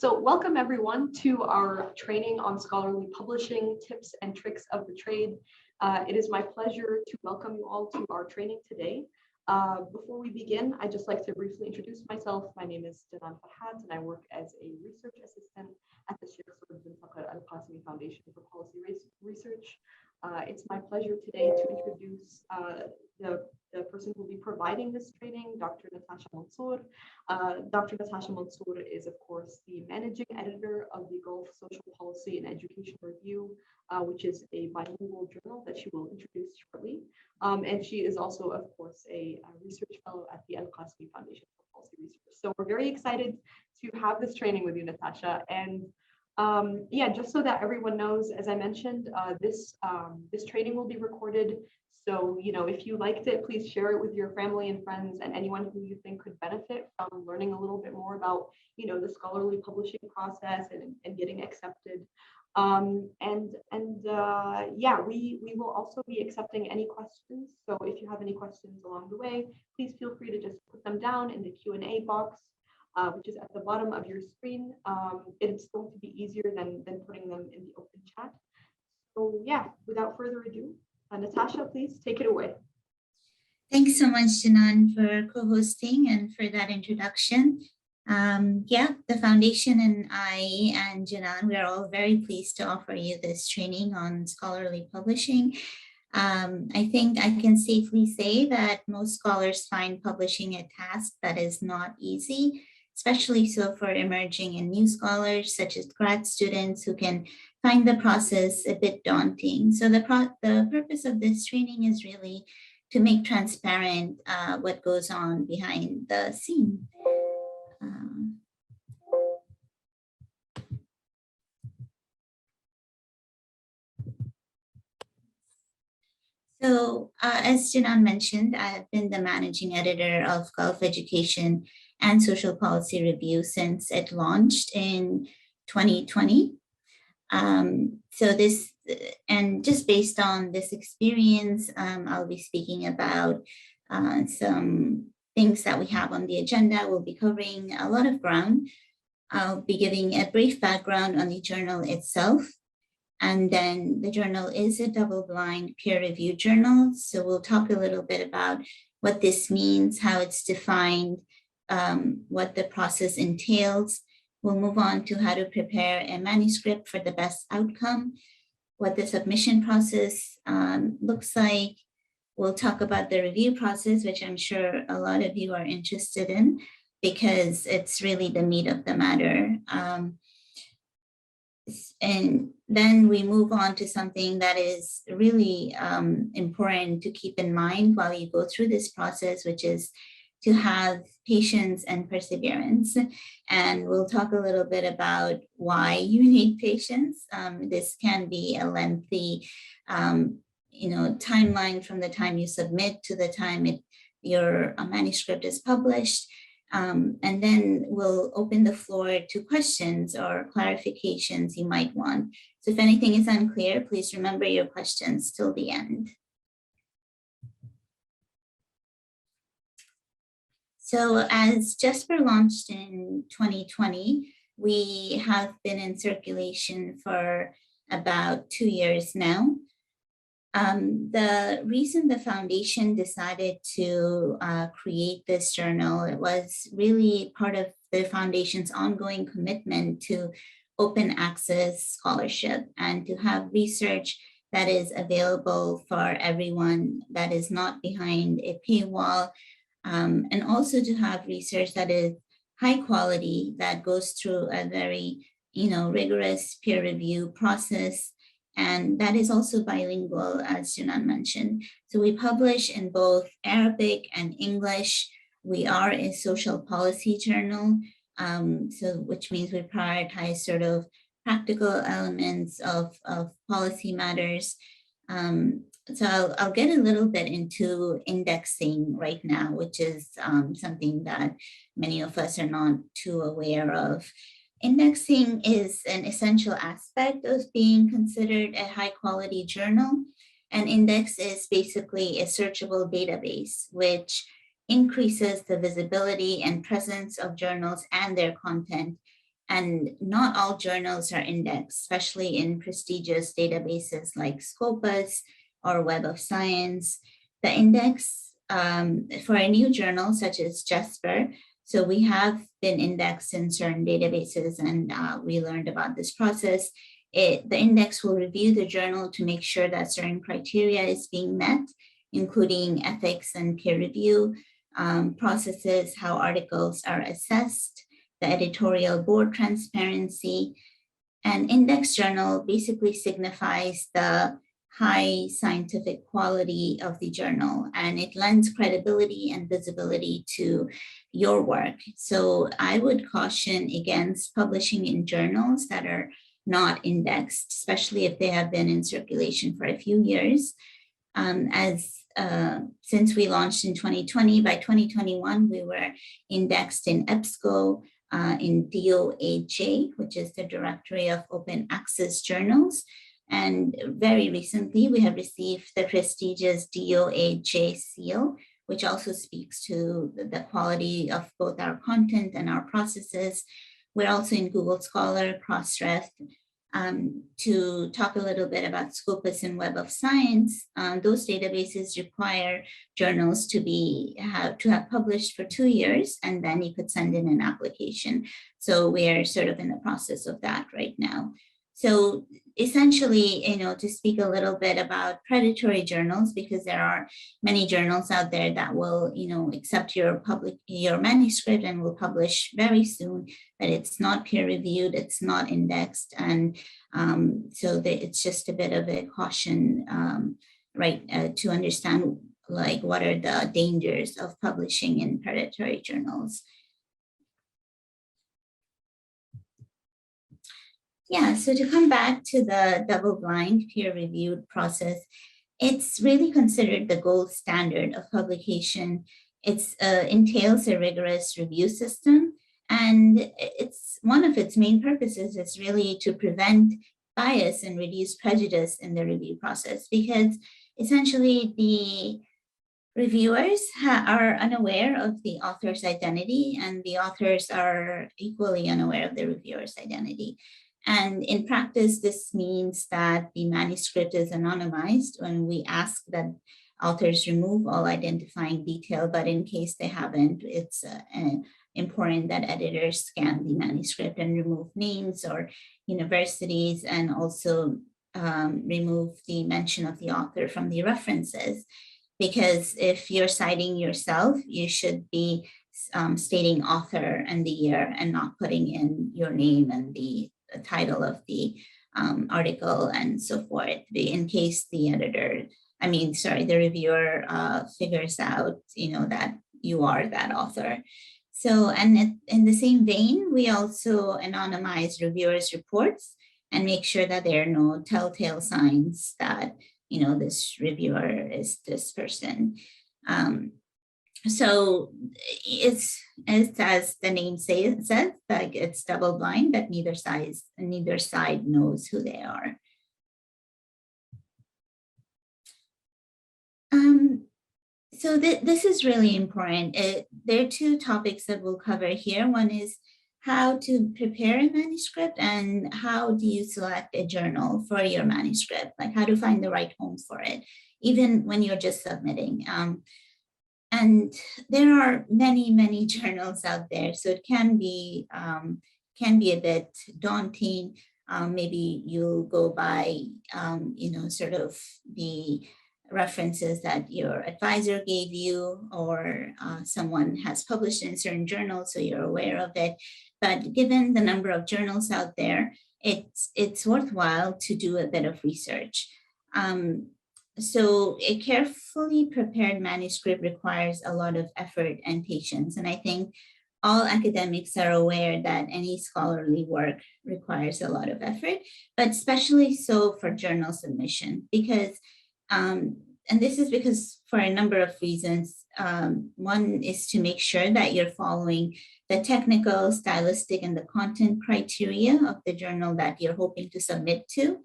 So welcome everyone to our training on scholarly publishing, tips and tricks of the trade. It is my pleasure to welcome you all to our training today. Before we begin, I'd just like to briefly introduce myself. My name is Janan Farhat and I work as a research assistant at the Sheikh Saud bin Taqir Al-Qasimi Foundation for Policy Research. It's my pleasure today to introduce the person who will be providing this training, Dr. Natasha Mansur. Dr. Natasha Mansur is, of course, the managing editor of the Gulf Social Policy and Education Review, which is a bilingual journal that she will introduce shortly. And she is also, of course, a research fellow at the Al-Qasimi Foundation for Policy Research. So we're very excited to have this training with you, Natasha. And yeah, just so that everyone knows, as I mentioned, this training will be recorded. So, if you liked it, please share it with your family and friends and anyone who you think could benefit from learning a little bit more about, the scholarly publishing process and getting accepted. Yeah, we will also be accepting any questions. So if you have any questions along the way, please feel free to just put them down in the Q&A box, which is at the bottom of your screen. It's going to be easier than putting them in the open chat. So yeah, without further ado, Natasha, please take it away. Thanks so much, Janan, for co-hosting and for that introduction. Yeah, the foundation and I and Janan, we are all very pleased to offer you this training on scholarly publishing. I think I can safely say that most scholars find publishing a task that is not easy, especially so for emerging and new scholars, such as grad students who can find the process a bit daunting. So the purpose of this training is really to make transparent what goes on behind the scene. So as Janan mentioned, I have been the managing editor of Gulf Education and Social Policy Review since it launched in 2020. So this, and just based on this experience, I'll be speaking about some things that we have on the agenda. We'll be covering a lot of ground. I'll be giving a brief background on the journal itself. And then the journal is a double-blind peer-reviewed journal. So we'll talk a little bit about what this means, how it's defined, what the process entails. We'll move on to how to prepare a manuscript for the best outcome, what the submission process looks like. We'll talk about the review process, which I'm sure a lot of you are interested in because it's really the meat of the matter. And then we move on to something that is really important to keep in mind while you go through this process, which is to have patience and perseverance. And we'll talk a little bit about why you need patience. This can be a lengthy timeline from the time you submit to the time your manuscript is published. And then we'll open the floor to questions or clarifications you might want. So if anything is unclear, please remember your questions till the end. So as Jesper launched in 2020, we have been in circulation for about 2 years now. The reason the foundation decided to create this journal, it was really part of the foundation's ongoing commitment to open access scholarship and to have research that is available for everyone, that is not behind a paywall, and also to have research that is high quality, that goes through a very rigorous peer review process. And that is also bilingual, as Janan mentioned. So we publish in both Arabic and English. We are a social policy journal, which means we prioritize sort of practical elements of policy matters. So I'll get a little bit into indexing right now, which is something that many of us are not too aware of. Indexing is an essential aspect of being considered a high quality journal. An index is basically a searchable database, which increases the visibility and presence of journals and their content And not all journals are indexed, especially in prestigious databases like Scopus or Web of Science. The index for a new journal such as Jasper, so we have been indexed in certain databases, and we learned about this process. The index will review the journal to make sure that certain criteria is being met, including ethics and peer review processes, how articles are assessed, the editorial board transparency. And index journal basically signifies the high scientific quality of the journal, and it lends credibility and visibility to your work. So I would caution against publishing in journals that are not indexed, especially if they have been in circulation for a few years. Since we launched in 2020, by 2021, we were indexed in EBSCO, in DOAJ, which is the Directory of Open Access Journals. And very recently, we have received the prestigious DOAJ seal, which also speaks to the quality of both our content and our processes. We're also in Google Scholar, Crossref. To talk a little bit about Scopus and Web of Science, those databases require journals to have published for 2 years, and then you could send in an application. So we're sort of in the process of that right now. So essentially, to speak a little bit about predatory journals, because there are many journals out there that will, accept your manuscript and will publish very soon, but it's not peer reviewed, it's not indexed. And so it's just a bit of a caution, to understand what are the dangers of publishing in predatory journals. Yeah, so to come back to the double-blind peer-reviewed process, it's really considered the gold standard of publication. It entails a rigorous review system, and it's one of its main purposes is really to prevent bias and reduce prejudice in the review process, because essentially the reviewers are unaware of the author's identity, and the authors are equally unaware of the reviewer's identity. And in practice, this means that the manuscript is anonymized when we ask that authors remove all identifying detail, but in case they haven't, it's important that editors scan the manuscript and remove names or universities, and also remove the mention of the author from the references. Because if you're citing yourself, you should be stating author and the year and not putting in your name and the title of the article and so forth, in case the reviewer figures out, that you are that author. So, and in the same vein, we also anonymize reviewers' reports and make sure that there are no telltale signs that, this reviewer is this person. So it's as the name says, like it's double blind, that neither side knows who they are. So this is really important. There are two topics that we'll cover here. One is how to prepare a manuscript, and how do you select a journal for your manuscript, like how to find the right home for it, even when you're just submitting. And there are many journals out there, so it can be a bit daunting. Maybe you'll go by, sort of the references that your advisor gave you, or someone has published in certain journals, so you're aware of it. But given the number of journals out there, it's worthwhile to do a bit of research. So a carefully prepared manuscript requires a lot of effort and patience. And I think all academics are aware that any scholarly work requires a lot of effort, but especially so for journal submission, because, and this is because for a number of reasons. One is to make sure that you're following the technical, stylistic, and the content criteria of the journal that you're hoping to submit to.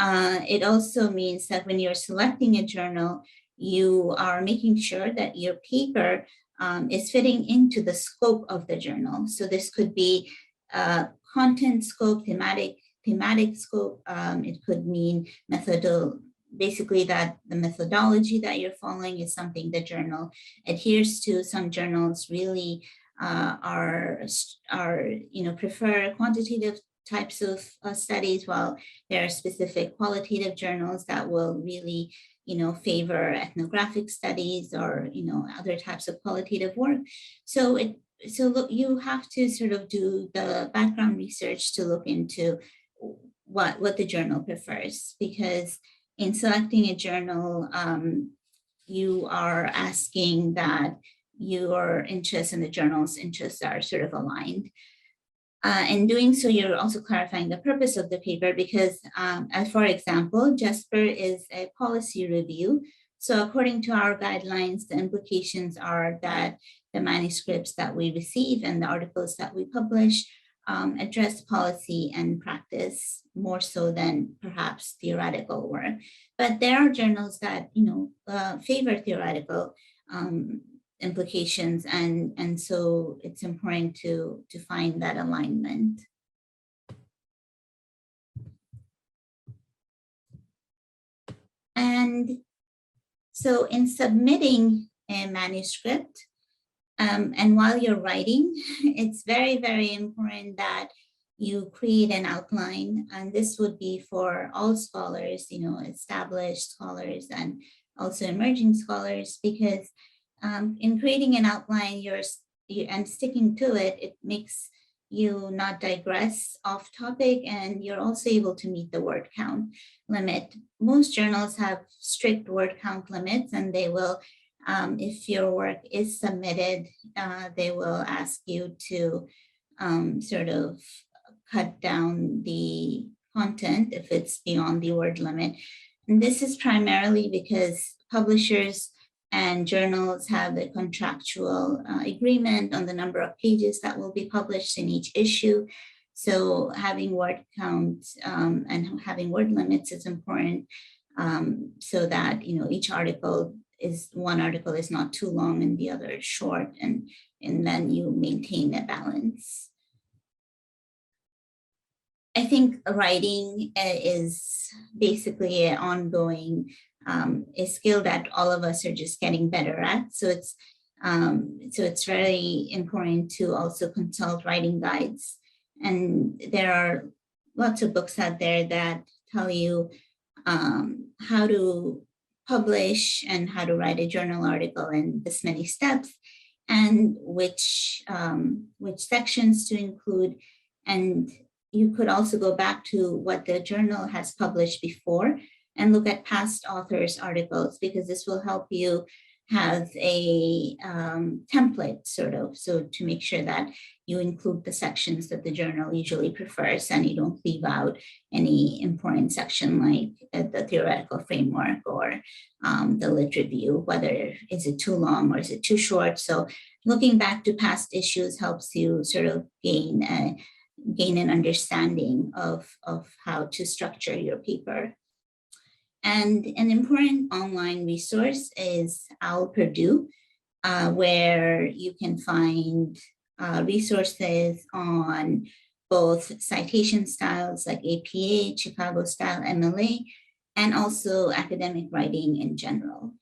It also means that when you're selecting a journal, you are making sure that your paper is fitting into the scope of the journal. So this could be content scope, thematic scope. It could mean basically that the methodology that you're following is something the journal adheres to. Some journals really prefer quantitative types of studies, while there are specific qualitative journals that will really favor ethnographic studies or other types of qualitative work. So look, you have to sort of do the background research to look into what the journal prefers, because in selecting a journal, you are asking that your interests and the journal's interests are sort of aligned. In doing so, you're also clarifying the purpose of the paper, because, for example, JESPR is a policy review. So according to our guidelines, the implications are that the manuscripts that we receive and the articles that we publish address policy and practice more so than perhaps theoretical work. But there are journals that favor theoretical implications, and so it's important to find that alignment. And so in submitting a manuscript, and while you're writing, it's very, very important that you create an outline. And this would be for all scholars, established scholars and also emerging scholars, because in creating an outline and sticking to it, it makes you not digress off topic, and you're also able to meet the word count limit. Most journals have strict word count limits, and they will, if your work is submitted, they will ask you to sort of cut down the content if it's beyond the word limit. And this is primarily because publishers and journals have a contractual agreement on the number of pages that will be published in each issue. So having word count and having word limits is important, so that one article is not too long and the other is short, and then you maintain a balance. I think writing is basically an ongoing a skill that all of us are just getting better at. So it's very important to also consult writing guides. And there are lots of books out there that tell you how to publish and how to write a journal article in this many steps, and which sections to include. And you could also go back to what the journal has published before and look at past authors' articles, because this will help you have a template sort of, so to make sure that you include the sections that the journal usually prefers and you don't leave out any important section like the theoretical framework or the lit review, whether is it too long or is it too short. So looking back to past issues helps you sort of gain an understanding of how to structure your paper. And an important online resource is OWL Purdue, where you can find resources on both citation styles like APA, Chicago style MLA, and also academic writing in general.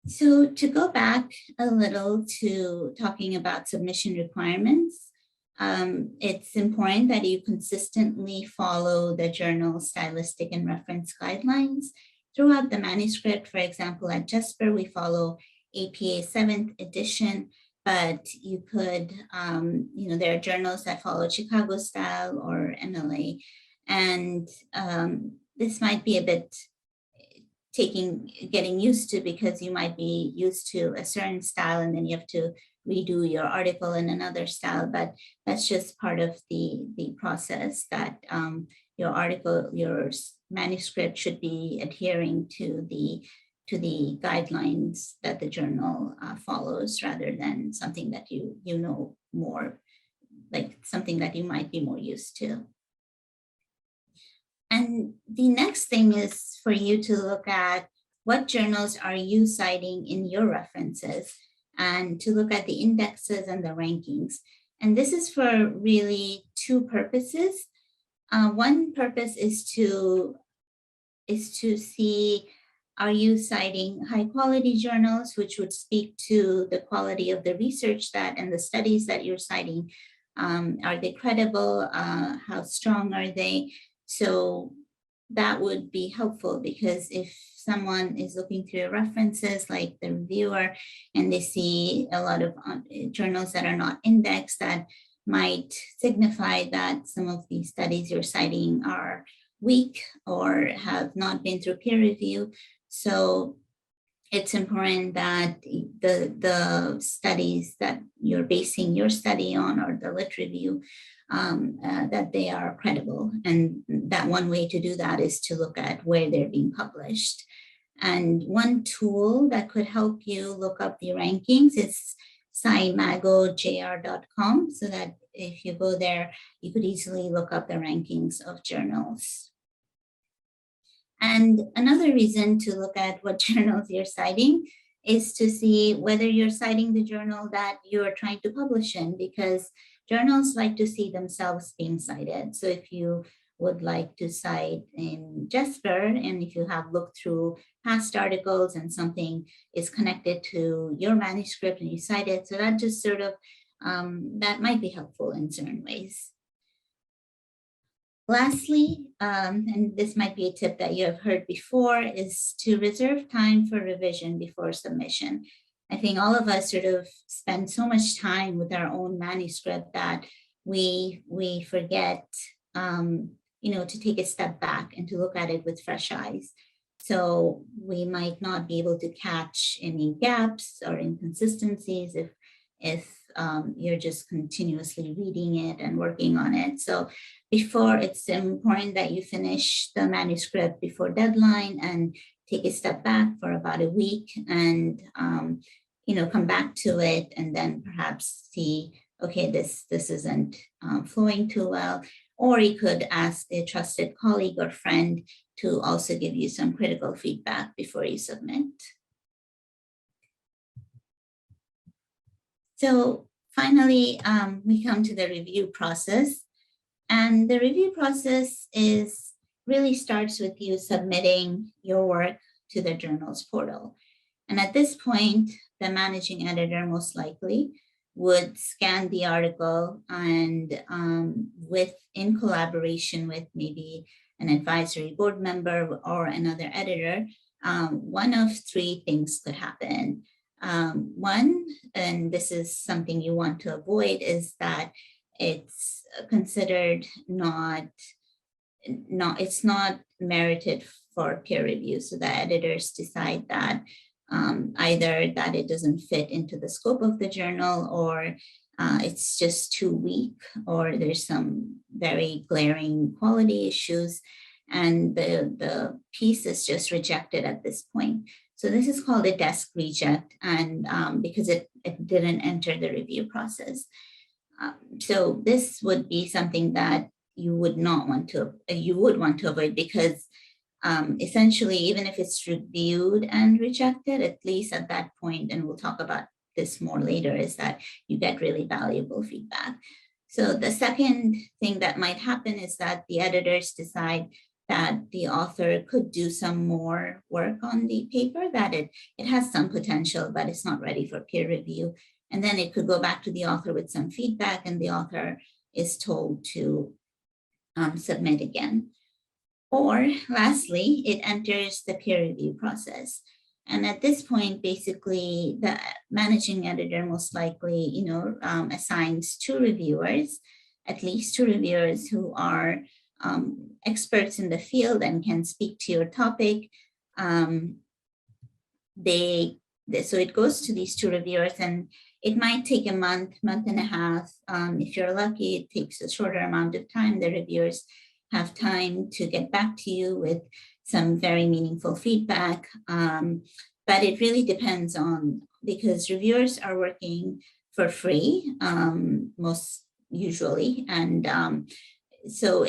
So to go back a little to talking about submission requirements, it's important that you consistently follow the journal stylistic and reference guidelines throughout the manuscript. For example, at JESPR, we follow APA 7th edition, but you could, there are journals that follow Chicago style or MLA, and this might be a bit getting used to, because you might be used to a certain style and then you have to redo your article in another style, but that's just part of the process, that your manuscript should be adhering to the guidelines that the journal follows, rather than something that you know more, like something that you might be more used to. And the next thing is for you to look at what journals are you citing in your references, and to look at the indexes and the rankings. And this is for really two purposes. One purpose is to see, are you citing high quality journals, which would speak to the quality of the research that and the studies that you're citing. Are they credible? How strong are they? So that would be helpful, because if someone is looking through your references, like the reviewer, and they see a lot of journals that are not indexed, that might signify that some of these studies you're citing are weak or have not been through peer review. So it's important that the studies that you're basing your study on, or the lit review, that they are credible. And that one way to do that is to look at where they're being published. And one tool that could help you look up the rankings is scimagojr.com, so that if you go there, you could easily look up the rankings of journals. And another reason to look at what journals you're citing is to see whether you're citing the journal that you're trying to publish in, because journals like to see themselves being cited. So if you would like to cite in Jesper, and if you have looked through past articles and something is connected to your manuscript and you cite it, so that just sort of, that might be helpful in certain ways. Lastly, and this might be a tip that you have heard before, is to reserve time for revision before submission. I think all of us sort of spend so much time with our own manuscript that we forget, to take a step back and to look at it with fresh eyes. So we might not be able to catch any gaps or inconsistencies if you're just continuously reading it and working on it. So it's important that you finish the manuscript before deadline and take a step back for about a week and, come back to it, and then perhaps see, okay, this isn't flowing too well. Or you could ask a trusted colleague or friend to also give you some critical feedback before you submit. So finally, we come to the review process. And the review process really starts with you submitting your work to the journal's portal. And at this point, the managing editor most likely would scan the article and in collaboration with maybe an advisory board member or another editor, one of three things could happen. One, and this is something you want to avoid, is that it's considered it's not merited for peer review. So the editors decide that either that it doesn't fit into the scope of the journal, or it's just too weak, or there's some very glaring quality issues, and the piece is just rejected at this point. So this is called a desk reject, and because it didn't enter the review process. So this would be something that you would want to avoid, because essentially, even if it's reviewed and rejected, at least at that point, and we'll talk about this more later, is that you get really valuable feedback. So the second thing that might happen is that the editors decide that the author could do some more work on the paper, that it has some potential, but it's not ready for peer review. And then it could go back to the author with some feedback, and the author is told to submit again. Or lastly, it enters the peer review process. And at this point, basically, the managing editor most likely, assigns two reviewers, at least two reviewers who are experts in the field and can speak to your topic. So it goes to these two reviewers, and it might take a month and a half. If you're lucky, it takes a shorter amount of time. The reviewers have time to get back to you with some very meaningful feedback. But it really depends because reviewers are working for free, most usually. And so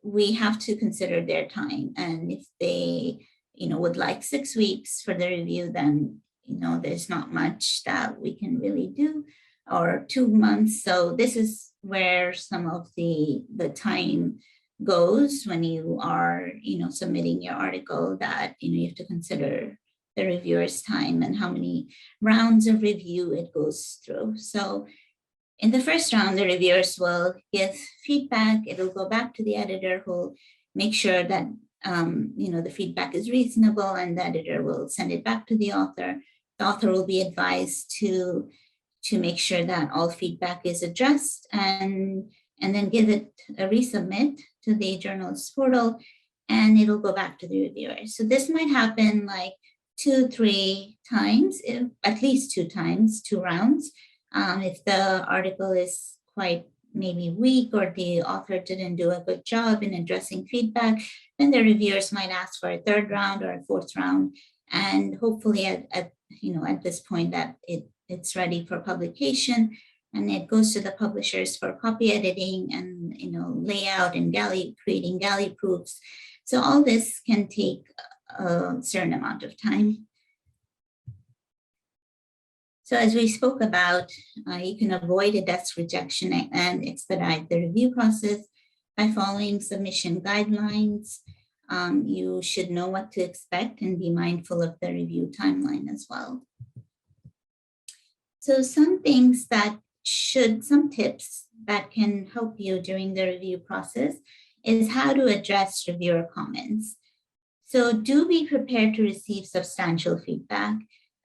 we have to consider their time. And if they, would like 6 weeks for the review, then, there's not much that we can really do, or 2 months. So this is where some of the time goes when you are, submitting your article, that, you have to consider the reviewer's time and how many rounds of review it goes through. So in the first round, the reviewers will give feedback. It'll go back to the editor, who'll make sure that the feedback is reasonable, and the editor will send it back to the author. The author will be advised to make sure that all feedback is addressed, and then give it a resubmit to the journal's portal, and it'll go back to the reviewer. So this might happen like 2-3 times, at least 2 times, 2 rounds. If the article is quite maybe weak, or the author didn't do a good job in addressing feedback, then the reviewers might ask for a 3rd round or a 4th round. And hopefully at this point that it's ready for publication, and it goes to the publishers for copy editing and layout and creating galley proofs. So all this can take a certain amount of time. So as we spoke about, you can avoid a desk rejection and expedite the review process by following submission guidelines. You should know what to expect and be mindful of the review timeline as well. So some tips that can help you during the review process is how to address reviewer comments. So do be prepared to receive substantial feedback.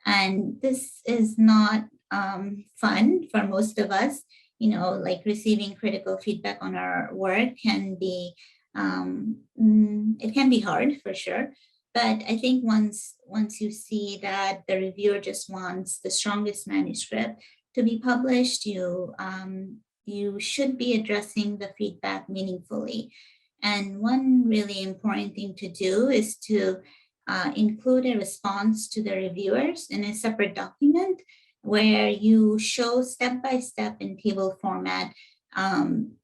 And this is not fun for most of us, like receiving critical feedback on our work can be, it can be hard for sure. But I think once you see that the reviewer just wants the strongest manuscript to be published, you should be addressing the feedback meaningfully. And one really important thing to do is to include a response to the reviewers in a separate document, where you show step-by-step in table format.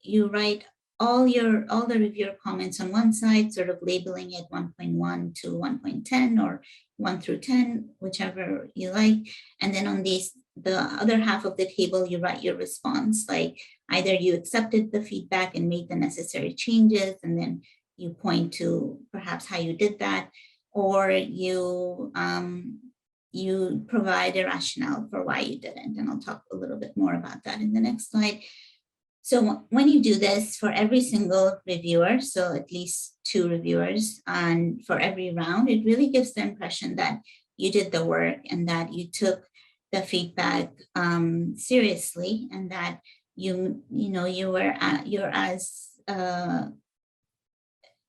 You write all the reviewer comments on one side, sort of labeling it 1.1 to 1.10 or 1 through 10, whichever you like. And then on the other half of the table, you write your response, like either you accepted the feedback and made the necessary changes, and then you point to perhaps how you did that, or you provide a rationale for why you didn't. And I'll talk a little bit more about that in the next slide. So when you do this for every single reviewer, so at least 2 reviewers, and for every round, it really gives the impression that you did the work and that you took the feedback seriously, and that you're as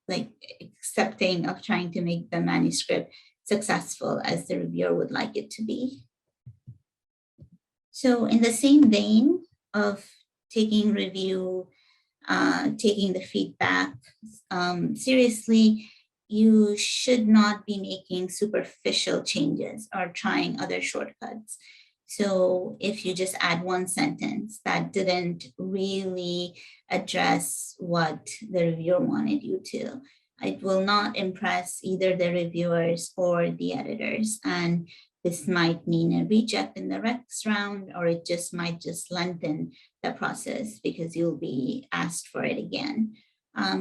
like accepting of trying to make the manuscript successful as the reviewer would like it to be. So in the same vein of taking the feedback seriously, you should not be making superficial changes or trying other shortcuts. So if you just add one sentence that didn't really address what the reviewer wanted you to, it will not impress either the reviewers or the editors. And this might mean a reject in the next round, or it might lengthen the process because you'll be asked for it again.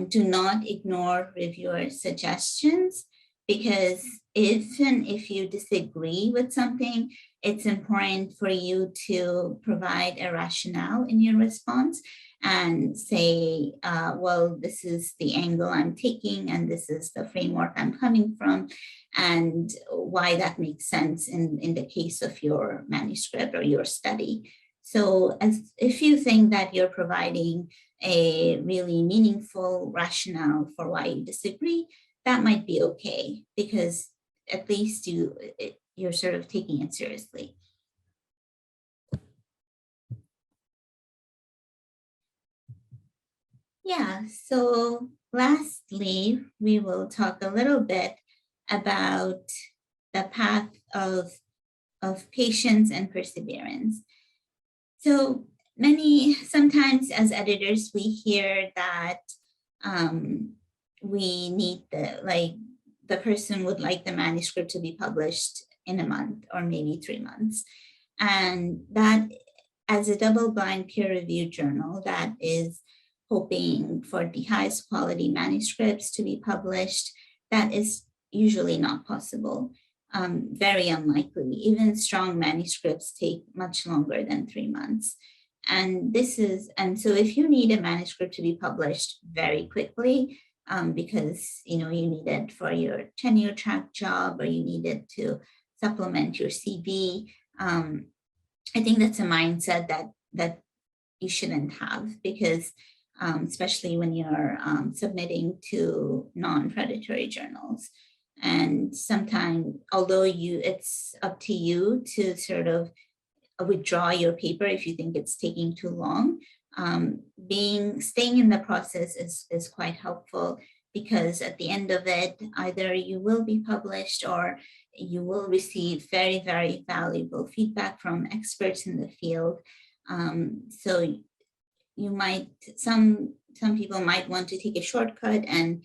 Do not ignore reviewer suggestions, because even if you disagree with something, it's important for you to provide a rationale in your response and say, well, this is the angle I'm taking, and this is the framework I'm coming from, and why that makes sense in the case of your manuscript or your study. So if you think that you're providing a really meaningful rationale for why you disagree, that might be okay, because at least you're sort of taking it seriously. Yeah, so lastly, we will talk a little bit about the path of patience and perseverance. So sometimes as editors, we hear that we need the person would like the manuscript to be published in a month or maybe 3 months. And that, as a double-blind peer-reviewed journal that is hoping for the highest quality manuscripts to be published, that is usually not possible. Very unlikely. Even strong manuscripts take much longer than 3 months. And so if you need a manuscript to be published very quickly, because you need it for your tenure track job, or you need it to supplement your CV, I think that's a mindset that you shouldn't have, because especially when you're submitting to non-predatory journals. And sometimes, although it's up to you to sort of withdraw your paper if you think it's taking too long, staying in the process is quite helpful, because at the end of it, either you will be published or you will receive very, very valuable feedback from experts in the field. So some people might want to take a shortcut and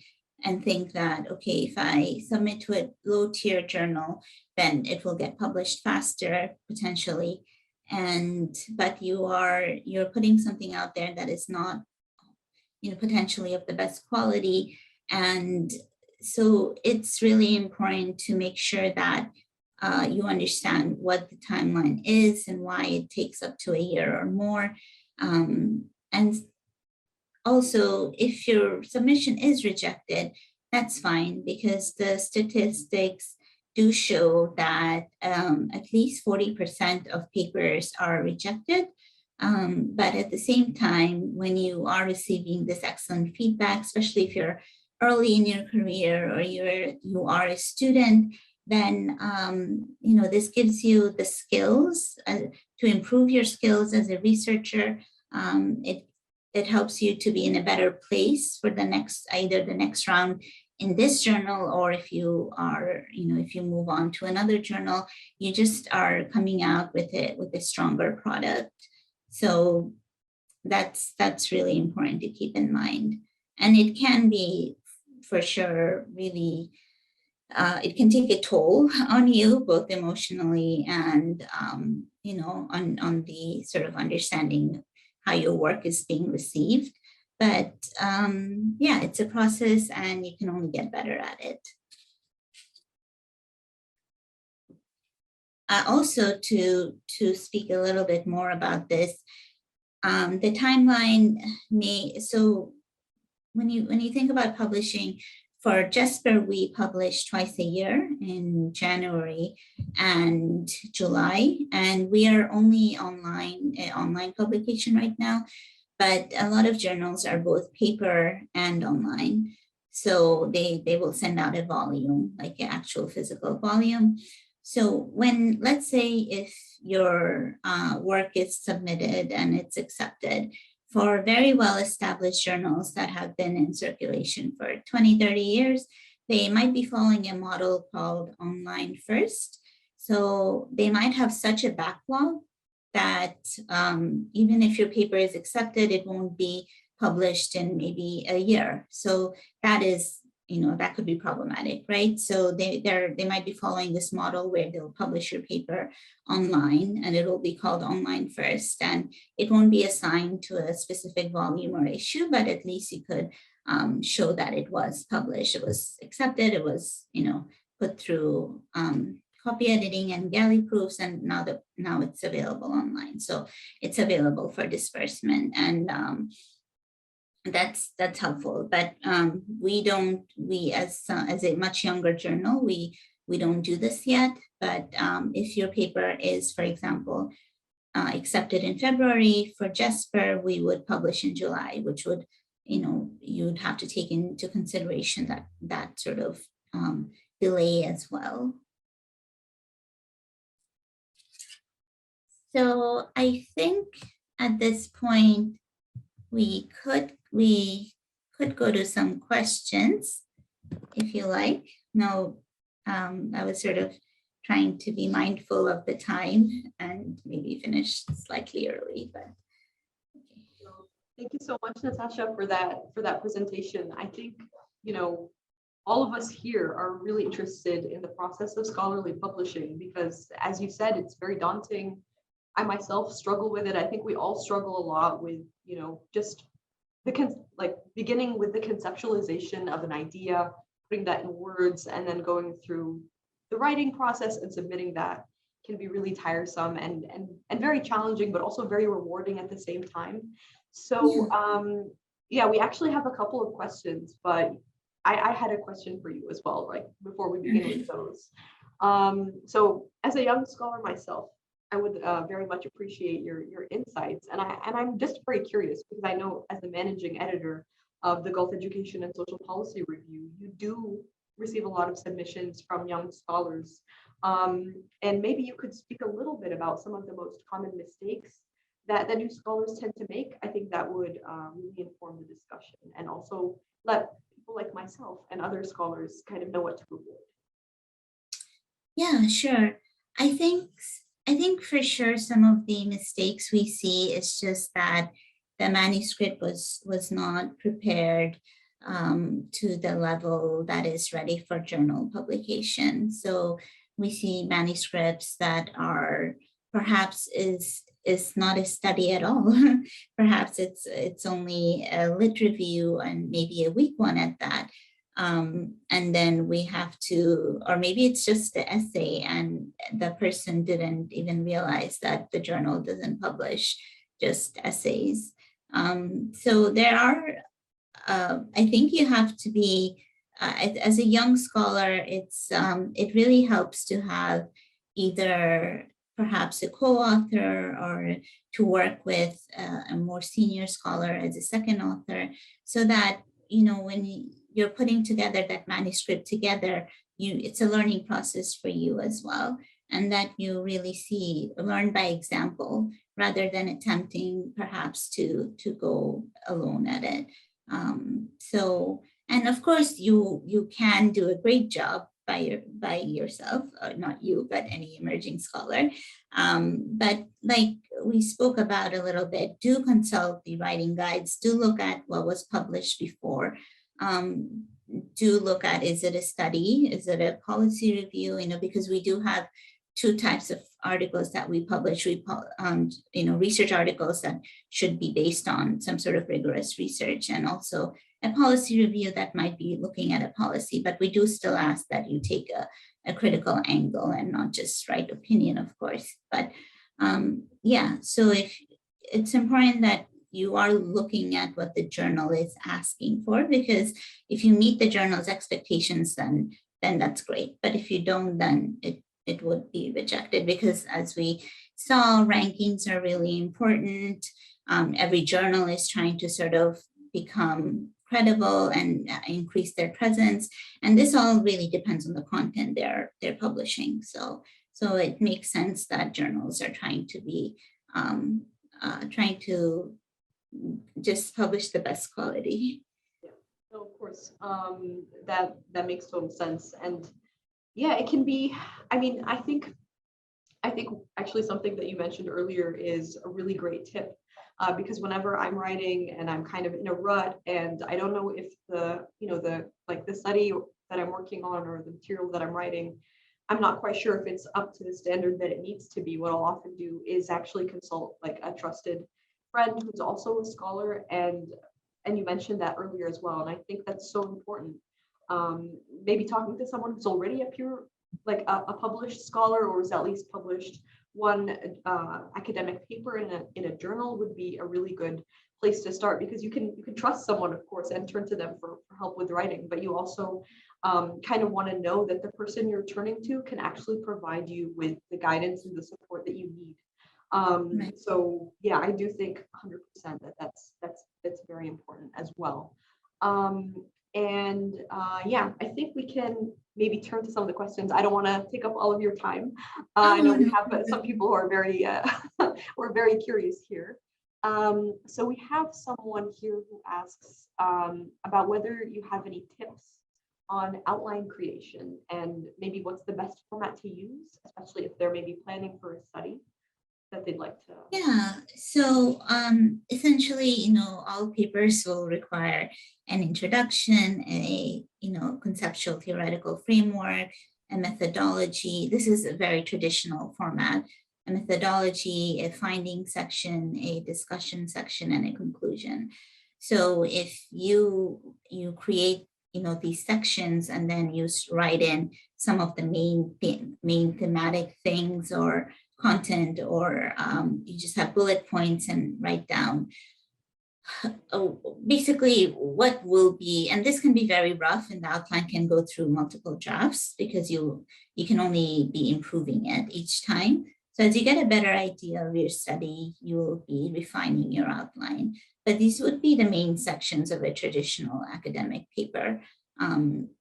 think that, okay, if I submit to a low-tier journal, then it will get published faster, potentially. But you're putting something out there that is not, potentially of the best quality. And so it's really important to make sure that you understand what the timeline is and why it takes up to a year or more. And also, if your submission is rejected, that's fine, because the statistics do show that at least 40% of papers are rejected. But at the same time, when you are receiving this excellent feedback, especially if you're early in your career or you are a student, then this gives you the skills to improve your skills as a researcher. It helps you to be in a better place for either the next round in this journal, or if you move on to another journal, you just are coming out with a stronger product. So that's really important to keep in mind. And it can be, for sure, really, it can take a toll on you, both emotionally and, on the sort of understanding how your work is being received. But yeah, it's a process and you can only get better at it. Also, to speak a little bit more about this, the timeline so when you think about publishing, for Jesper, we publish twice a year in January and July, and we are only online publication right now. But a lot of journals are both paper and online. So they will send out a volume, like an actual physical volume. So let's say if your work is submitted and it's accepted, for very well-established journals that have been in circulation for 20, 30 years, they might be following a model called online first. So they might have such a backlog that even if your paper is accepted, it won't be published in maybe a year. So that is, that could be problematic, right? So they might be following this model where they'll publish your paper online, and it'll be called online first, and it won't be assigned to a specific volume or issue, but at least you could show that it was published, it was accepted, it was, put through copy editing and galley proofs, and now it's available online. So it's available for disbursement, and that's helpful. But we as a much younger journal, we don't do this yet. But if your paper is, for example, accepted in February, for Jesper, we would publish in July, which would, you'd have to take into consideration that sort of delay as well. So I think at this point, we could go to some questions, if you like. No, I was sort of trying to be mindful of the time and maybe finish slightly early, but. Thank you so much, Natasha, for that presentation. I think, all of us here are really interested in the process of scholarly publishing because, as you said, it's very daunting. I myself struggle with it. I think we all struggle a lot with, just like beginning with the conceptualization of an idea, putting that in words, and then going through the writing process and submitting that can be really tiresome and very challenging, but also very rewarding at the same time. So yeah, we actually have a couple of questions, but I had a question for you as well, like before we begin with those. So as a young scholar myself, I would very much appreciate your insights, and I'm just very curious because I know as the managing editor of the Gulf Education and Social Policy Review, you do receive a lot of submissions from young scholars, and maybe you could speak a little bit about some of the most common mistakes that new scholars tend to make. I think that would really inform the discussion and also let people like myself and other scholars kind of know what to avoid. Yeah, sure. I think I think for sure some of the mistakes we see is just that the manuscript was not prepared to the level that is ready for journal publication. So we see manuscripts that are perhaps is not a study at all. Perhaps it's only a lit review and maybe a weak one at that. And then we have to, or maybe it's just the essay and the person didn't even realize that the journal doesn't publish just essays. So there are, I think you have to be, as a young scholar, it really helps to have either perhaps a co-author or to work with a more senior scholar as a second author, so that, when you're putting together that manuscript together, it's a learning process for you as well. And that you really learn by example rather than attempting perhaps to go alone at it. And of course you can do a great job by yourself, not you, but any emerging scholar. But like we spoke about a little bit, do consult the writing guides, do look at what was published before. Do look at, is it a study? Is it a policy review? Because we do have two types of articles that we publish. Research articles that should be based on some sort of rigorous research, and also a policy review that might be looking at a policy, but we do still ask that you take a critical angle and not just write opinion, of course. But yeah, so if it's important that you are looking at what the journal is asking for, because if you meet the journal's expectations, then that's great. But if you don't, then it would be rejected, because as we saw, rankings are really important. Every journal is trying to sort of become credible and increase their presence. And this all really depends on the content they're publishing. So it makes sense that journals are trying to be trying to just publish the best quality. Yeah, no, of course, that makes total sense. And yeah, it can be, I think actually something that you mentioned earlier is a really great tip, because whenever I'm writing and I'm kind of in a rut and I don't know if the study that I'm working on or the material that I'm writing, I'm not quite sure if it's up to the standard that it needs to be, what I'll often do is actually consult like a trusted friend who's also a scholar, and you mentioned that earlier as well, and I think that's so important. Maybe talking to someone who's already a published scholar, or has at least published one academic paper in a journal, would be a really good place to start, because you can trust someone, of course, and turn to them for help with writing, but you also kind of want to know that the person you're turning to can actually provide you with the guidance and the support that you need. Right. So yeah, I do think 100% that's very important as well. Yeah, I think we can maybe turn to some of the questions. I don't want to take up all of your time. I know we have some people who are very who are very curious here. So we have someone here who asks about whether you have any tips on outline creation and maybe what's the best format to use, especially if they're maybe planning for a study. that they'd like to? Yeah, so essentially, all papers will require an introduction, a, conceptual theoretical framework, a methodology. This is a very traditional format, a methodology, a finding section, a discussion section, and a conclusion. So if you create, these sections and then you write in some of the main thematic things or content, or you just have bullet points and write down basically what will be, and this can be very rough and the outline can go through multiple drafts because you can only be improving it each time. So as you get a better idea of your study, you will be refining your outline. But these would be the main sections of a traditional academic paper.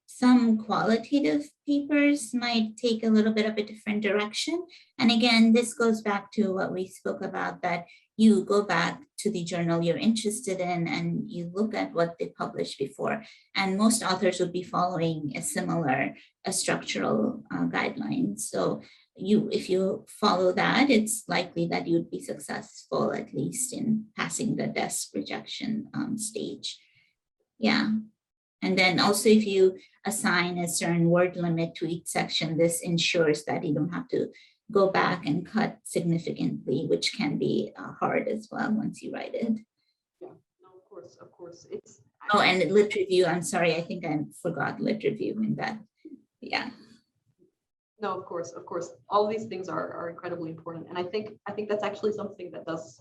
Some qualitative papers might take a little bit of a different direction. And again, this goes back to what we spoke about, that you go back to the journal you're interested in and you look at what they published before. And most authors would be following a similar structural guidelines. So if you follow that, it's likely that you'd be successful, at least in passing the desk rejection stage. Yeah. And then also if you assign a certain word limit to each section, this ensures that you don't have to go back and cut significantly, which can be hard as well once you write it. Yeah, no, of course. Oh, and lit review, I'm sorry, I think I forgot lit review in that. Yeah. No, of course. All these things are incredibly important. And I think that's actually something that does,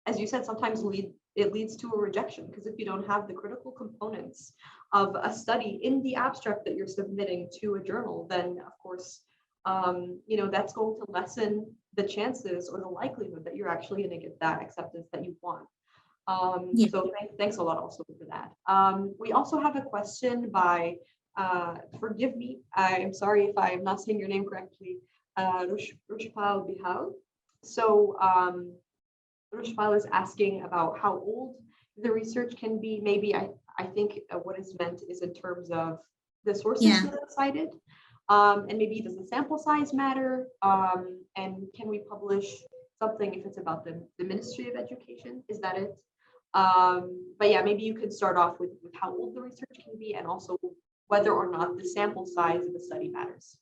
as you said, sometimes leads to a rejection, because if you don't have the critical components of a study in the abstract that you're submitting to a journal, then of course, that's going to lessen the chances or the likelihood that you're actually going to get that acceptance that you want. Yeah. So thanks a lot also for that. We also have a question by, forgive me, I'm sorry if I'm not saying your name correctly, Rushpal Bihal. So Rushpal is asking about how old the research can be. Maybe I think what is meant is in terms of the sources that are cited. And maybe does the sample size matter? And can we publish something if it's about the Ministry of Education? Is that it? But yeah, maybe you could start off with how old the research can be and also whether or not the sample size of the study matters.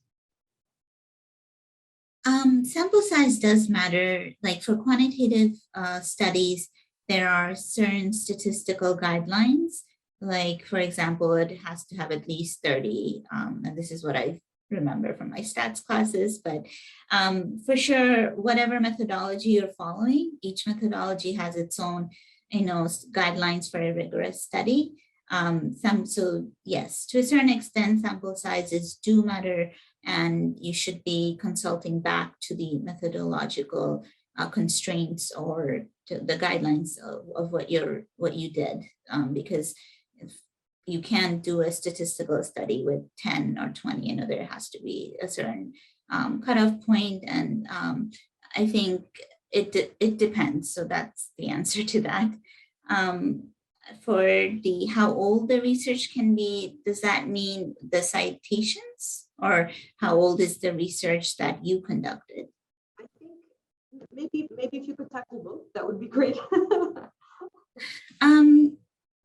Sample size does matter. Like for quantitative studies, there are certain statistical guidelines. Like, for example, it has to have at least 30, and this is what I remember from my stats classes, but for sure, whatever methodology you're following, each methodology has its own, guidelines for a rigorous study. So yes, to a certain extent, sample sizes do matter, and you should be consulting back to the methodological constraints or to the guidelines of what you did, because if you can't do a statistical study with 10 or 20, there has to be a certain cutoff point, and I think it depends. So that's the answer to that. For the how old the research can be, does that mean the citations, or how old is the research that you conducted? I think maybe if you could tackle both, that would be great.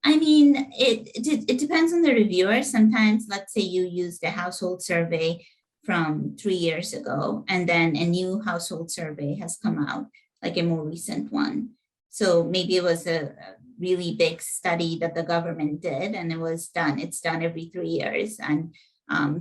I mean, it depends on the reviewer. Sometimes, let's say you used a household survey from 3 years ago, and then a new household survey has come out, like a more recent one. So maybe it was a really big study that the government did, and it's done every 3 years. And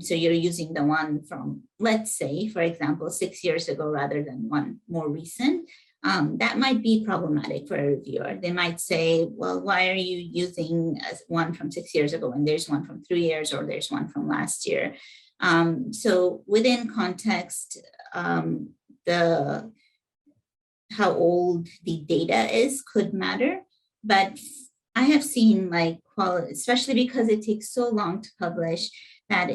so you're using the one from, let's say, for example, 6 years ago rather than one more recent. That might be problematic for a reviewer. They might say, well, why are you using one from 6 years ago when there's one from 3 years, or there's one from last year? So within context, how old the data is could matter, but I have seen especially because it takes so long to publish, that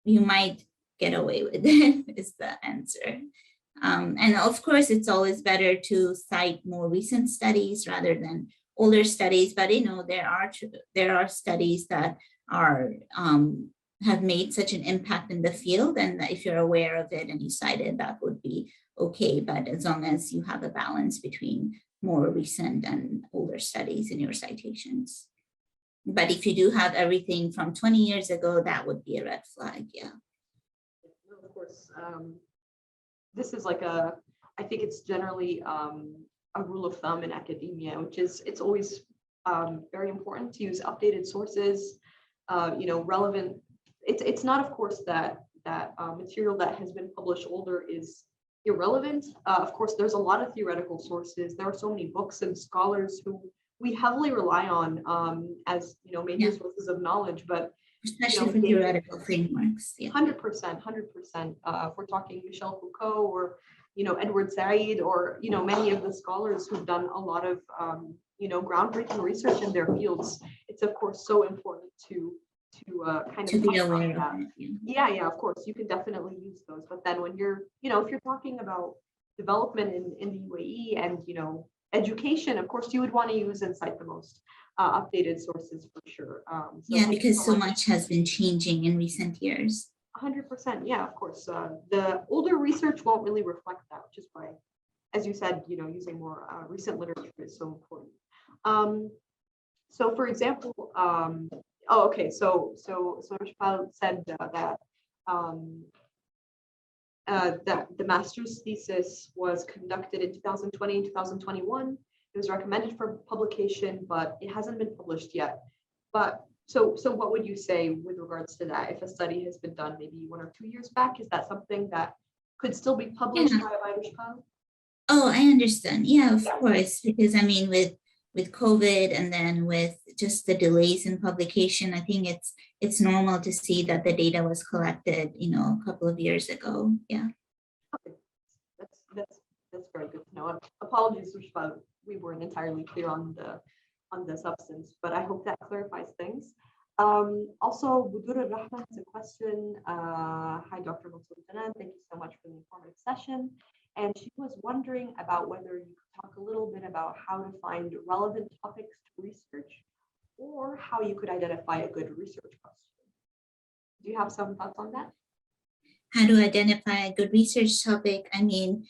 you might get away with it is the answer. And of course, it's always better to cite more recent studies rather than older studies, but there are studies that are have made such an impact in the field, and if you're aware of it and you cite it, that would be okay. But as long as you have a balance between more recent and older studies in your citations. But if you do have everything from 20 years ago, that would be a red flag. Yeah. Of course, this is like I think it's generally a rule of thumb in academia, which is it's always very important to use updated sources, relevant. It's not, of course, that material that has been published older is irrelevant. Of course, there's a lot of theoretical sources. There are so many books and scholars who we heavily rely on as major sources of knowledge, but especially for theoretical frameworks. 100%. If we're talking Michel Foucault or Edward Said or many of the scholars who've done a lot of groundbreaking research in their fields, it's of course so important to kind of be aware that. of it. Yeah, of course, you can definitely use those. But then when you're, if you're talking about development in the UAE and education, of course, you would want to use and cite the most updated sources for sure. Because so much has been changing in recent years. 100%. Yeah, of course. The older research won't really reflect that, which is why, as you said, using more recent literature is so important. So, for example, So Rishpal said that the master's thesis was conducted in 2020 and 2021. It was recommended for publication, but it hasn't been published yet. But so what would you say with regards to that? If a study has been done maybe 1 or 2 years back, is that something that could still be published by Rishpal? Oh, I understand. Yeah, of course, because I mean, with COVID and then with just the delays in publication, I think it's normal to see that the data was collected, a couple of years ago. Yeah. Okay. That's very good to know. Apologies, Rishpal, we weren't entirely clear on the substance, but I hope that clarifies things. Also, Budur Rahman has a question. Hi, Dr. Mansur. Thank you so much for the informative session. And she was wondering about whether you could talk a little bit about how to find relevant topics to research or how you could identify a good research question. Do you have some thoughts on that? How to identify a good research topic? I mean,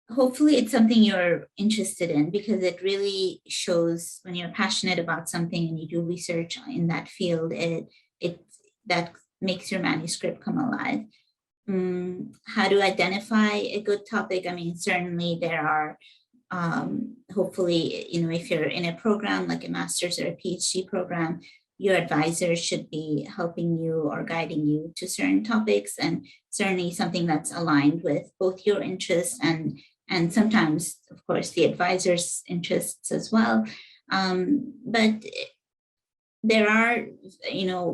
hopefully it's something you're interested in, because it really shows when you're passionate about something and you do research in that field, that makes your manuscript come alive. How to identify a good topic? I mean, certainly there are, hopefully, if you're in a program like a master's or a PhD program, your advisor should be helping you or guiding you to certain topics, and certainly something that's aligned with both your interests and sometimes, of course, the advisor's interests as well. But there are,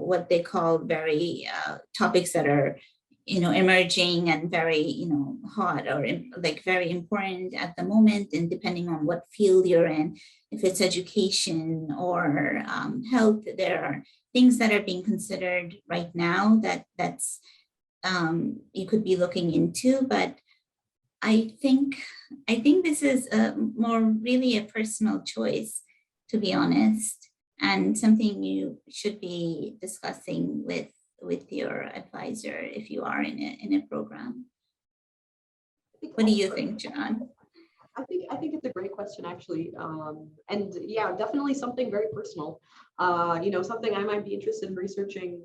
what they call very topics that are emerging and very, hot or like very important at the moment, and depending on what field you're in, if it's education or health, there are things that are being considered right now that's you could be looking into. But I think this is more really a personal choice, to be honest, and something you should be discussing with your advisor if you are in a program. What do you think, John? I think it's a great question, actually, and yeah, definitely something very personal. Something I might be interested in researching.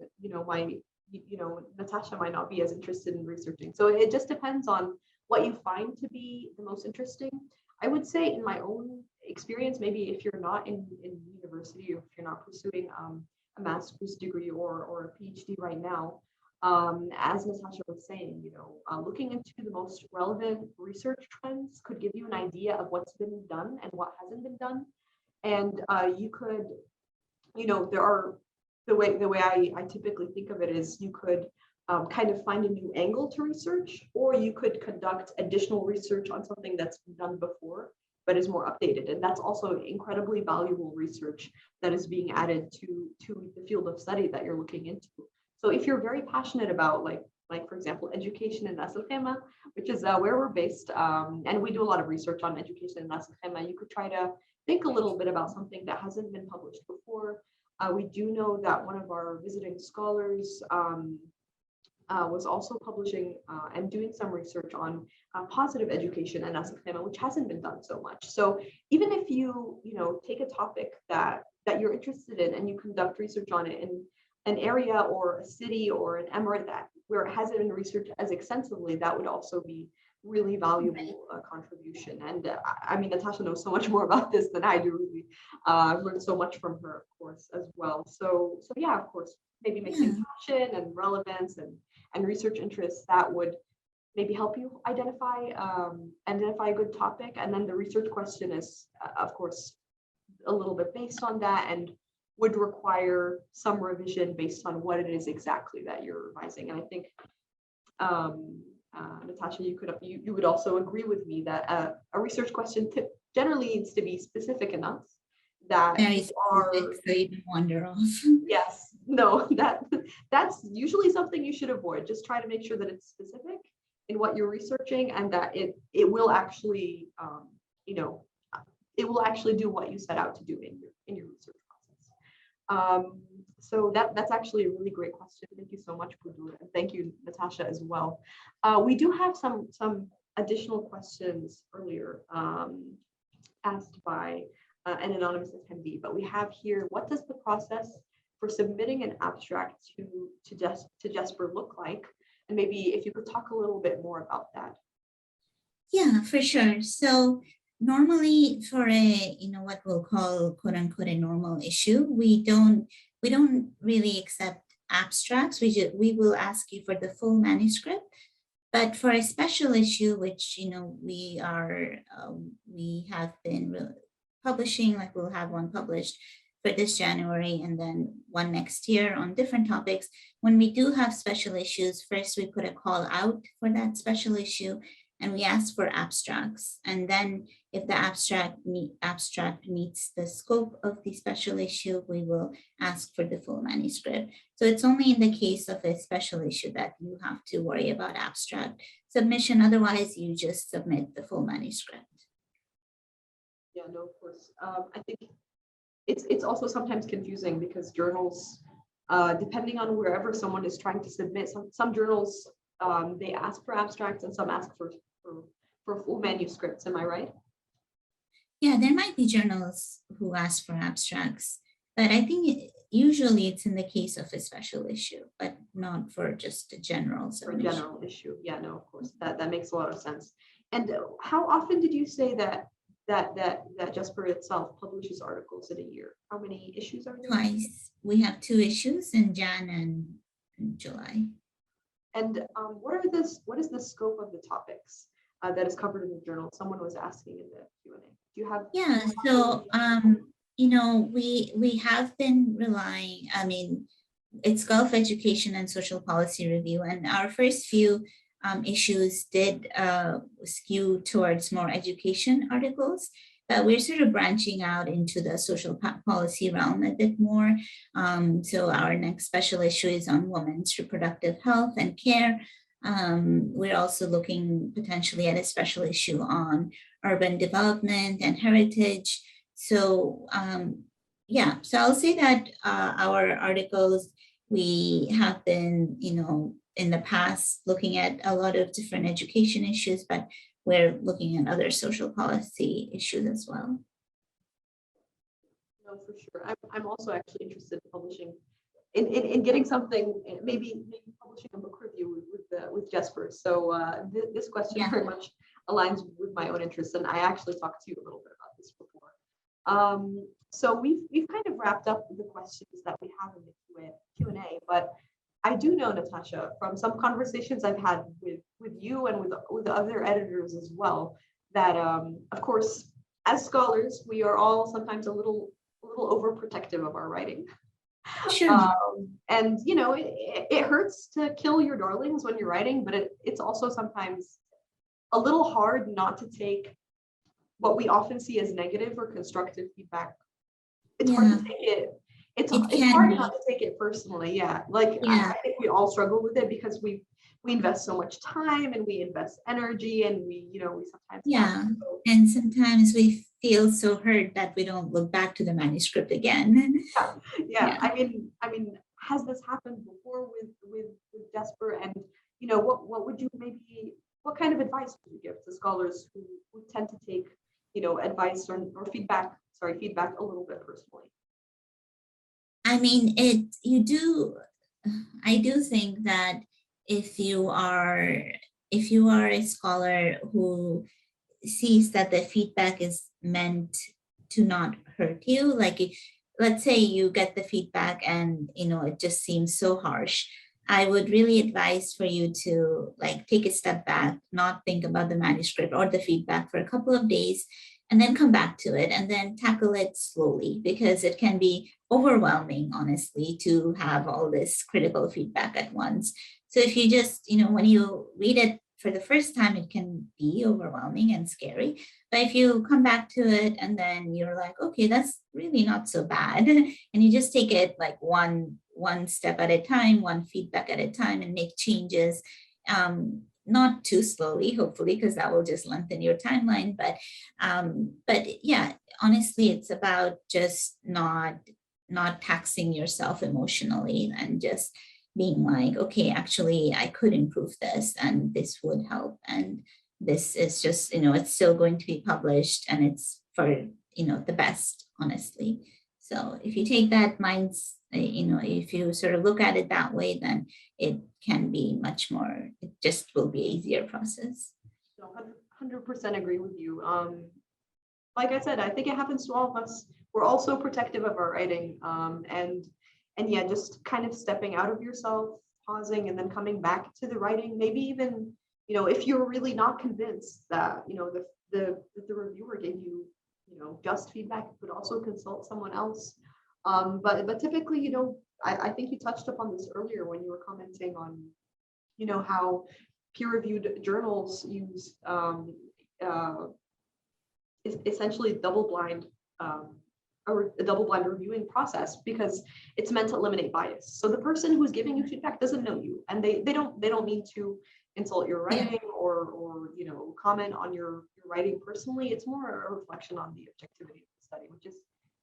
Natasha might not be as interested in researching. So it just depends on what you find to be the most interesting. I would say, in my own experience, maybe if you're not in university, or if you're not pursuing a master's degree or a PhD right now, as Natasha was saying, looking into the most relevant research trends could give you an idea of what's been done and what hasn't been done. And you could, there are the way I typically think of it is you could kind of find a new angle to research, or you could conduct additional research on something that's been done before but is more updated. And that's also incredibly valuable research that is being added to the field of study that you're looking into. So if you're very passionate about, like for example, education in Ras Al Khaimah, which is where we're based, and we do a lot of research on education in Ras Al Khaimah, you could try to think a little bit about something that hasn't been published before. We do know that one of our visiting scholars was also publishing and doing some research on positive education and Asakema, which hasn't been done so much. So even if you take a topic that you're interested in and you conduct research on it in an area or a city or an emirate where it hasn't been researched as extensively, that would also be really valuable contribution. And I mean, Natasha knows so much more about this than I do. Really, I've learned so much from her, of course, as well. So yeah, of course, maybe mixing passion and relevance and research interests that would maybe help you identify a good topic. And then the research question is, of course, a little bit based on that and would require some revision based on what it is exactly that you're revising. And I think Natasha, you would also agree with me that a research question generally needs to be specific enough that very specific, so you don't wander off. Yes, no, that's usually something you should avoid. Just try to make sure that it's specific in what you're researching and that it will actually it will actually do what you set out to do in your research process. So that's actually a really great question. Thank you so much, Budur, and thank you, Natasha, as well. We do have some additional questions earlier asked by an anonymous attendee, but we have here, what does the process for submitting an abstract to JESPR look like? And maybe if you could talk a little bit more about that. Yeah, for sure. So normally for a, what we'll call quote unquote a normal issue, we don't really accept abstracts. We will ask you for the full manuscript. But for a special issue, which we have been publishing, like we'll have one published for this January and then one next year on different topics. When we do have special issues, first we put a call out for that special issue and we ask for abstracts. And then if the abstract meets the scope of the special issue, we will ask for the full manuscript. So it's only in the case of a special issue that you have to worry about abstract submission. Otherwise, you just submit the full manuscript. Yeah, no, of course. I think it's also sometimes confusing because journals, depending on wherever someone is trying to submit, some journals, they ask for abstracts and some ask for full manuscripts. Am I right? Yeah, there might be journals who ask for abstracts, but I think usually it's in the case of a special issue, but not for just a general submission. For a general issue. Yeah, no, of course. That makes a lot of sense. And how often did you say that JESPR itself publishes articles in a year? How many issues are there? Twice. We have 2 issues in Jan and July. And what is the scope of the topics that is covered in the journal? Someone was asking in the Q&A. Do you have? Yeah. So we have been relying. I mean, it's Gulf Education and Social Policy Review, and our first few issues did skew towards more education articles, but we're sort of branching out into the social policy realm a bit more. So our next special issue is on women's reproductive health and care. We're also looking potentially at a special issue on urban development and heritage. So yeah, so I'll say that our articles, we have been, in the past looking at a lot of different education issues, but we're looking at other social policy issues as well. No, for sure. I'm also actually interested in publishing, in getting something, maybe publishing a book review with JESPR. So this question very much aligns with my own interests, and I actually talked to you a little bit about this before. So we've kind of wrapped up the questions that we have in the Q&A, but I do know, Natasha, from some conversations I've had with you and with other editors as well, that of course, as scholars, we are all sometimes a little overprotective of our writing. Sure. And it hurts to kill your darlings when you're writing, but it's also sometimes a little hard not to take what we often see as negative or constructive feedback. It's hard to take it. It's hard not to take it personally. Yeah, I think we all struggle with it because we invest so much time and we invest energy and we sometimes have Yeah. to go. And sometimes we feel so hurt that we don't look back to the manuscript again. Yeah, yeah. Yeah. I mean, has this happened before with Jesper? And what would you maybe what kind of advice would you give to scholars who tend to take advice or feedback a little bit personally? I mean, I do think that if you are, if you are a scholar who sees that the feedback is meant to not hurt you, like let's say you get the feedback and it just seems so harsh, I would really advise for you to like take a step back, not think about the manuscript or the feedback for a couple of days, and then come back to it and then tackle it slowly, because it can be overwhelming, honestly, to have all this critical feedback at once. So if you just, when you read it for the first time, it can be overwhelming and scary. But if you come back to it and then you're like, okay, that's really not so bad, and you just take it like one step at a time, one feedback at a time, and make changes, not too slowly, hopefully, because that will just lengthen your timeline. But yeah, honestly, it's about just not taxing yourself emotionally, and just being like, okay, actually, I could improve this, and this would help, and this is just, it's still going to be published, and it's for the best, honestly. So if you take that minds, if you sort of look at it that way, then it can be much more, it just will be an easier process. So 100% agree with you. Like I said, I think it happens to all of us. We're also protective of our writing, and yeah, just kind of stepping out of yourself, pausing, and then coming back to the writing. Maybe even if you're really not convinced that the reviewer gave you just feedback, you could also consult someone else. But typically, I think you touched upon this earlier when you were commenting on how peer-reviewed journals use essentially double-blind or a double-blind reviewing process, because it's meant to eliminate bias. So the person who's giving you feedback doesn't know you, and they don't mean to insult your Yeah. writing or comment on your writing personally. It's more a reflection on the objectivity of the study, which is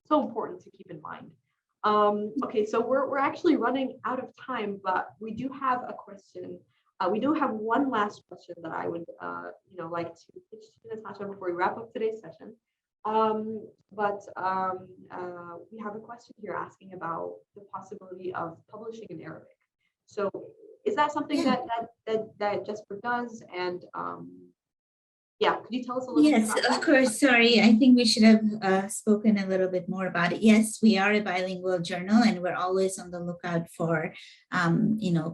so important to keep in mind. Okay, so we're actually running out of time, but we do have a question. We do have one last question that I would like to pitch to Natasha before we wrap up today's session. We have a question here asking about the possibility of publishing in Arabic. So is that something Yeah. that Jesper does? And yeah, could you tell us a little bit Yes, about of that? course. Sorry, I think we should have spoken a little bit more about it. Yes, we are a bilingual journal, and we're always on the lookout for,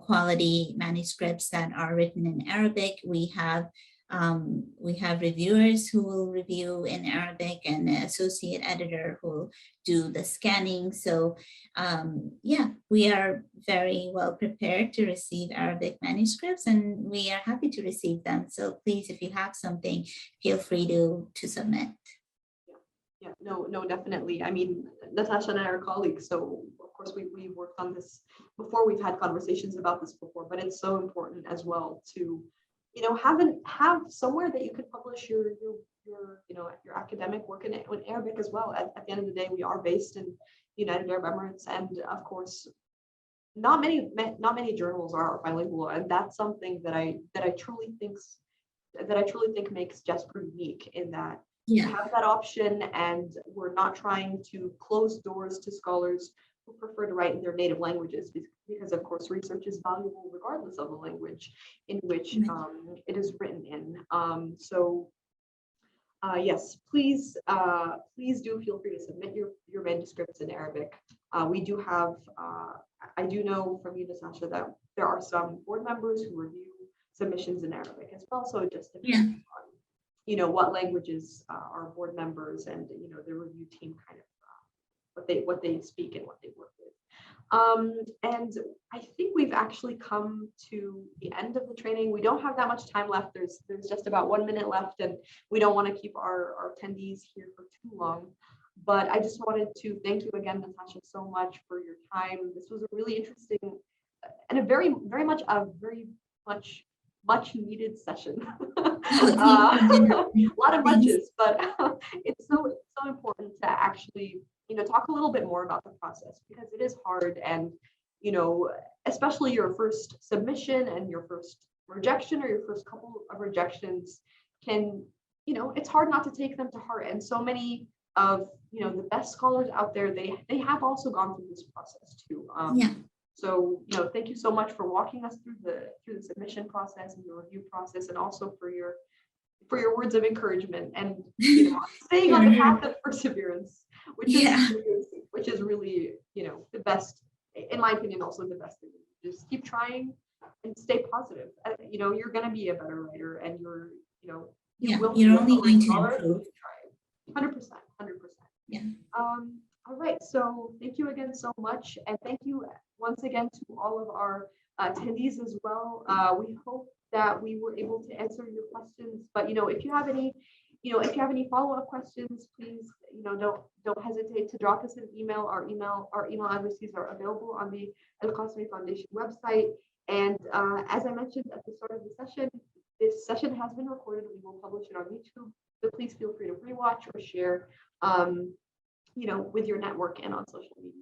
quality manuscripts that are written in Arabic. We have reviewers who will review in Arabic, and an associate editor who will do the scanning. So yeah, we are very well prepared to receive Arabic manuscripts, and we are happy to receive them. So please, if you have something, feel free to submit. Yeah, no, definitely. I mean, Natasha and I are colleagues, so of course we worked on this before. We've had conversations about this before, but it's so important as well to, have somewhere that you could publish your your academic work in Arabic as well. At the end of the day, we are based in the United Arab Emirates, and of course, not many journals are bilingual, and that's something that I truly think makes Jesper unique, in that we Yeah. have that option, and we're not trying to close doors to scholars who prefer to write in their native languages, because of course research is valuable regardless of the language in which it is written in. Yes, please do feel free to submit your manuscripts in Arabic. We do have, I do know from you, Natasha, that there are some board members who review submissions in Arabic as well. So it just Yeah. depends on, what languages our board members and, the review team kind of, what they speak and what they work with. And I think we've actually come to the end of the training. We don't have that much time left. There's just about 1 minute left, and we don't want to keep our attendees here for too long. But I just wanted to thank you again, Natasha, so much for your time. This was a really interesting and a very much a very much needed session. Oh, thank you, A Jenna. lot of Thanks. munches, but it's so important to actually, talk a little bit more about the process, because it is hard, and especially your first submission and your first rejection or your first couple of rejections can, it's hard not to take them to heart. And so many of the best scholars out there, they have also gone through this process too. Yeah. So thank you so much for walking us through the submission process and the review process, and also for your words of encouragement, and staying on the path of perseverance, which Yeah. is really the best, in my opinion, also the best thing. Just keep trying and stay positive. You're going to be a better writer, and you Yeah. will You're be a only great going to scholar. improve. Try 100%. Yeah. All right, so thank you again so much, and thank you once again to all of our attendees as well. We hope that we were able to answer your questions, but if you have any follow-up questions, please don't hesitate to drop us an email. Our email addresses are available on the Al Qasimi Foundation website. And as I mentioned at the start of the session, this session has been recorded. We will publish it on YouTube, so please feel free to rewatch or share with your network and on social media.